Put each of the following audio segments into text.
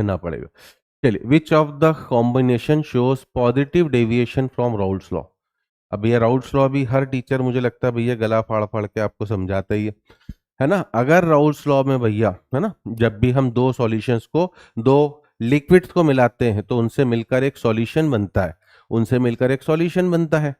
करना पड़ेगा। चलिए, which of the combination shows positive deviation from Raoult's law. अब ये राउल्ट्स लॉ भी हर टीचर मुझे लगता है भैया गला फाड़ फाड़ के आपको समझाता ही है ना। अगर राउल्ट्स लॉ में भैया है ना, जब भी हम दो सॉल्यूशंस को, दो लिक्विड्स को मिलाते हैं तो उनसे मिलकर एक सॉल्यूशन बनता है, उनसे मिलकर एक सॉल्यूशन बनता है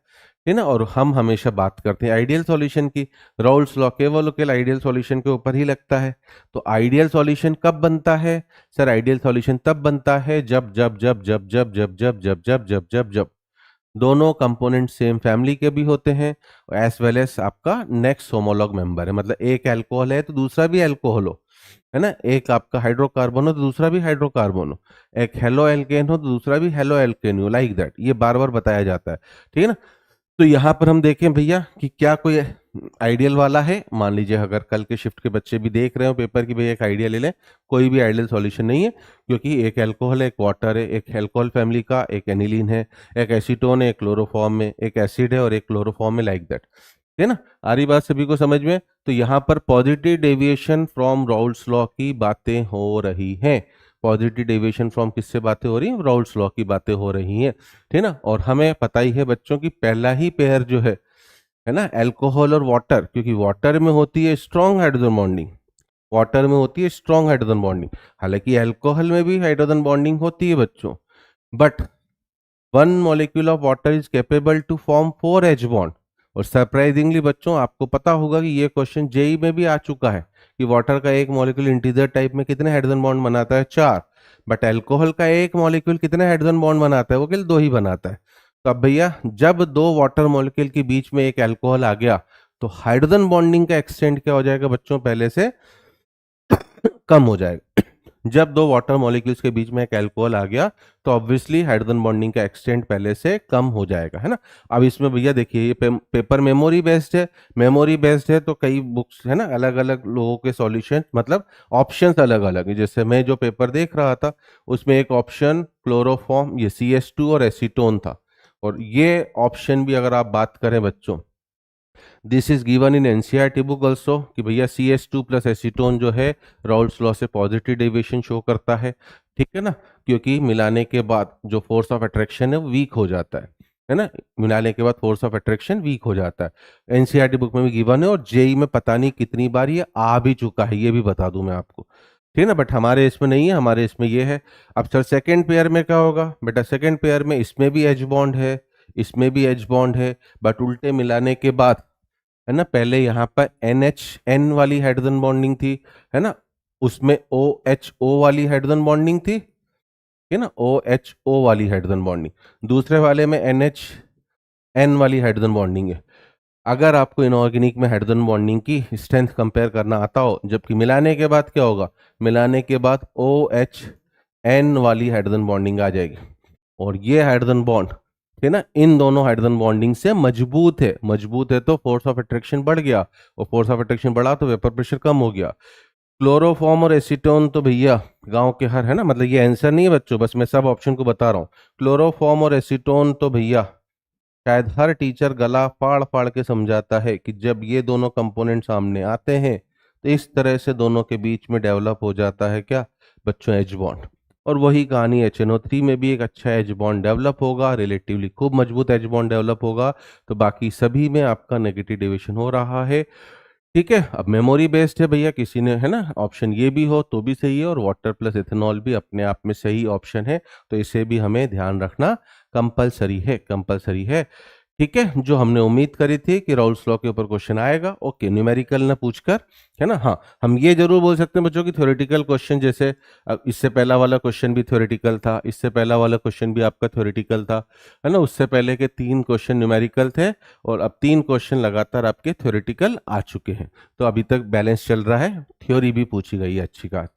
ना। और हम हमेशा बात करते हैं आइडियल सॉल्यूशन की। राउल्ट्स लॉ केवल आइडियल सॉल्यूशन के ऊपर ही लगता है। तो आइडियल सॉल्यूशन कब बनता है सर? आइडियल सॉल्यूशन तब बनता है जब जब जब जब जब जब जब जब जब जब जब जब दोनों कंपोनेंट सेम फैमिली के भी होते हैं, एज वेल एज आपका नेक्स्ट होमोलॉग मेंबर है। मतलब एक अल्कोहल है तो दूसरा भी अल्कोहल हो, है ना। एक आपका हाइड्रोकार्बन हो तो दूसरा भी हाइड्रोकार्बन हो, एक हेलो एल्केन हो तो दूसरा भी हेलो एल्केन हो, लाइक दैट। ये बार बार बताया जाता है, ठीक है ना। तो यहाँ पर हम देखें भैया कि क्या कोई आइडियल वाला है। मान लीजिए अगर कल के शिफ्ट के बच्चे भी देख रहे हो पेपर की, भैया एक आइडियल ले लें, कोई भी आइडियल सॉल्यूशन नहीं है, क्योंकि एक अल्कोहल है, एक वाटर है, एक अल्कोहल फैमिली का, एक एनिलीन है, एक एसीटोन है, एक क्लोरोफॉर्म में, एक एसिड है और एक क्लोरोफॉर्म में, लाइक दैट, है ना। आ रही बात सभी को समझ में? तो यहाँ पर positive deviation from Raoult's law की बातें हो रही हैं। पॉजिटिव डेविएशन फ्रॉम किससे बातें हो रही हैं? राउल्ट्स लॉ की बातें हो रही हैं, ठीक ना। और हमें पता ही है बच्चों की पहला ही पेयर जो है ना, अल्कोहल और वाटर, क्योंकि वाटर में होती है स्ट्रॉन्ग हाइड्रोजन बॉन्डिंग, वाटर में होती है स्ट्रॉन्ग हाइड्रोजन बॉन्डिंग। हालांकि अल्कोहल में भी हाइड्रोजन बॉन्डिंग होती है बच्चों, but one molecule of water is capable to form 4 H bond. और सरप्राइजिंगली बच्चों आपको पता होगा कि ये क्वेश्चन जेई में भी आ चुका है कि वाटर का एक मॉलिक्यूल इंटीजर टाइप में कितने हाइड्रोजन बॉन्ड बनाता है? 4। बट अल्कोहल का एक मॉलिक्यूल कितने हाइड्रोजन बॉन्ड बनाता है? वो केवल 2 ही बनाता है। तो अब भैया जब दो वाटर मॉलिक्यूल के बीच में एक अल्कोहल आ गया तो हाइड्रोजन बॉन्डिंग का एक्सटेंट क्या हो जाएगा बच्चों? पहले से कम हो जाएगा। जब दो वाटर मॉलिक्यूल्स के बीच में एक अल्कोहल आ गया तो ऑब्वियसली हाइड्रोजन बॉन्डिंग का एक्सटेंट पहले से कम हो जाएगा, है ना। अब इसमें भैया देखिए ये पेपर मेमोरी बेस्ड है, मेमोरी बेस्ड है तो कई बुक्स है ना, अलग अलग लोगों के सॉल्यूशन मतलब ऑप्शंस अलग अलग है। जैसे मैं जो पेपर देख रहा था उसमें एक ऑप्शन क्लोरोफॉर्म, ये CS2 और एसीटोन था। और ये ऑप्शन भी अगर आप बात करें बच्चों, this is given in NCERT book also कि भैया CS2 प्लस एसीटोन जो है राउल्ट्स लॉ से पॉजिटिव डेविएशन शो करता है, ठीक है ना। क्योंकि मिलाने के बाद जो फोर्स ऑफ अट्रैक्शन है वो वीक हो जाता है ना। मिलाने के बाद फोर्स ऑफ अट्रैक्शन वीक हो जाता है। एनसीईआरटी बुक में भी गिवन है और जेई में पता नहीं कितनी बार ये आ भी चुका है, ये भी बता दूं मैं आपको, ठीक है ना। बट हमारे इसमें नहीं है, हमारे इसमें ये है। अब सर सेकेंड पेयर में क्या होगा बेटा? सेकेंड पेयर में इसमें भी एच बॉन्ड है, इसमें भी एच बॉन्ड है, बट उल्टे मिलाने के बाद है ना, पहले यहाँ पर NHN वाली हाइड्रोजन बॉन्डिंग थी, है ना, उसमें OHO वाली हाइड्रोजन बॉन्डिंग थी, है ना, OHO वाली हाइड्रोजन बॉन्डिंग। दूसरे वाले में NHN वाली हाइड्रोजन बॉन्डिंग है। अगर आपको इनऑर्गेनिक में हाइड्रोजन बॉन्डिंग की स्ट्रेंथ कंपेयर करना आता हो, जबकि मिलाने के बाद क्या होगा? मिलाने के बाद OHN वाली हाइड्रोजन बॉन्डिंग आ जाएगी। और ये हाइड्रोजन बॉन्ड है ना, इन दोनों हाइड्रोजन बॉन्डिंग से मजबूत है, मजबूत है तो फोर्स ऑफ अट्रैक्शन बढ़ गया, और फोर्स ऑफ अट्रैक्शन बढ़ा तो वेपर प्रेशर कम हो गया। क्लोरोफॉर्म और एसीटोन तो भैया गांव के हर, है ना, मतलब ये आंसर नहीं है बच्चों, बस मैं सब ऑप्शन को बता रहा हूँ। क्लोरोफॉर्म और एसीटोन तो भैया शायद हर टीचर गला फाड़ फाड़ के समझाता है कि जब ये दोनों कंपोनेंट सामने आते हैं तो इस तरह से दोनों के बीच में डेवलप हो जाता है क्या बच्चों? H bond. और वही कहानी HNO3 में भी एक अच्छा एच बॉन्ड डेवलप होगा, रिलेटिवली खूब मजबूत एच बॉन्ड डेवलप होगा। तो बाकी सभी में आपका नेगेटिव डेविएशन हो रहा है, ठीक है। अब मेमोरी बेस्ड है भैया, किसी ने है ना ऑप्शन ये भी हो तो भी सही है, और वाटर प्लस इथेनॉल भी अपने आप में सही ऑप्शन है, तो इसे भी हमें ध्यान रखना कंपलसरी है, कंपलसरी है, ठीक है। जो हमने उम्मीद करी थी कि राउल्ट्स लॉ के ऊपर क्वेश्चन आएगा, ओके, न्यूमेरिकल ना पूछकर, है ना। हाँ, हम ये जरूर बोल सकते हैं बच्चों की थ्योरेटिकल क्वेश्चन, जैसे इससे पहला वाला क्वेश्चन भी थ्योरेटिकल था, इससे पहला वाला क्वेश्चन भी आपका थ्योरेटिकल था, है ना। उससे पहले के 3 क्वेश्चन न्यूमेरिकल थे और अब 3 क्वेश्चन लगातार आपके थ्योरेटिकल आ चुके हैं। तो अभी तक बैलेंस चल रहा है, थ्योरी भी पूछी गई है, अच्छी बात।